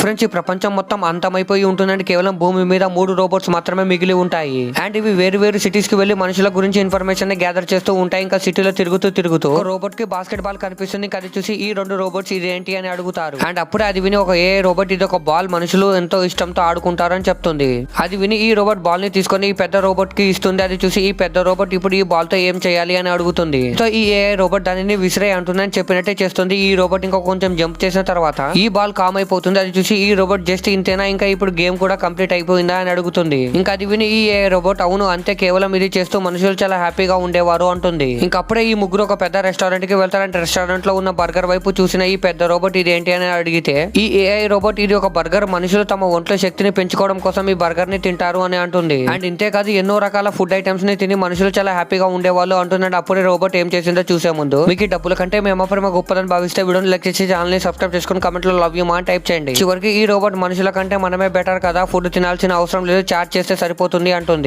Friends, ఈ ప్రపంచం మొత్తం అంతమైపోయి ఉంటుందండి. కేవలం భూమి మీద 3 రోబోట్స్ మాత్రమే మిగిలి ఉంటాయి. అండ్ ఇవి వేరు వేరు సిటీస్ కి వెళ్లి మనుషుల గురించి ఇన్ఫర్మేషన్ ని గ్యాదర్ చేస్తూ ఉంటాయి. ఇంకా సిటీలో తిరుగుతూ రోబోట్ కి బాస్కెట్ బాల్ కనిపిస్తుంది. ఇంకా అది చూసి ఈ 2 రోబోట్స్ ఇదేంటి అని అడుగుతారు. అండ్ అప్పుడే అది విని ఒక ఏ రోబోట్ ఇది ఒక బాల్ మనుషులు ఎంతో ఇష్టంతో ఆడుకుంటారు అని చెప్తుంది. అది విని ఈ రోబోట్ బాల్ ని తీసుకొని ఈ పెద్ద రోబోట్ కి ఇస్తుంది. అది చూసి ఈ పెద్ద రోబోట్ ఇప్పుడు ఈ బాల్ తో ఏం చేయాలి అని అడుగుతుంది. సో ఈ ఏఐ రోబోట్ దానిని విసిరే అంటుందని చెప్పినట్టే చేస్తుంది. ఈ రోబోట్ ఇంకా కొంచెం జంప్ చేసిన తర్వాత ఈ బాల్ కామ్ అయిపోతుంది. అది చూసి ఈ రోబోట్ జస్ట్ ఇంతేనా, ఇంకా ఇప్పుడు గేమ్ కూడా కంప్లీట్ అయిపోయిందా అని అడుగుతుంది. ఇంకా అది విని ఈ ఏఐ రోబోట్ అవును అంతే, కేవలం ఇది చేస్తూ మనుషులు చాలా హ్యాపీగా ఉండేవారు అంటుంది. ఇంకా అప్పుడే ఈ ముగ్గురు ఒక పెద్ద రెస్టారెంట్ కి వెళ్తారంటే రెస్టారెంట్ లో ఉన్న బర్గర్ వైపు చూసిన ఈ పెద్ద రోబోట్ ఇది ఏంటి అని అడిగితే ఈ ఏఐ రోబోట్ ఇది ఒక బర్గర్, మనుషులు తమ ఒంట్లో శక్తిని పెంచుకోవడం కోసం ఈ బర్గర్ ని తింటారు అని అంటుంది. అండ్ ఇంతే కాదు ఎన్నో రకాల ఫుడ్ ఐటమ్స్ ని తిని మనుషులు చాలా హ్యాపీగా ఉండేవాళ్ళు అంటున్నాడు. అప్పుడే రోబోట్ ఏం చేసిందో చూసే ముందు మీకు ఈ డబ్బుల కంటే మీ అమ్మ ప్రేమ గొప్పదని భావిస్తే వీడియోని లైక్ చేసి ఛానల్ ని సబ్స్క్రైబ్ చేసుకుని కమెంట్ లో లవ్ యూ మా అని టైప్ చేయండి. చివరికి ఈ రోబోట్ మనుషుల కంటే మనమే బెటర్ కదా, ఫుడ్ తినాల్సిన అవసరం లేదు, చాట్ చేస్తే సరిపోతుంది అంటుంది.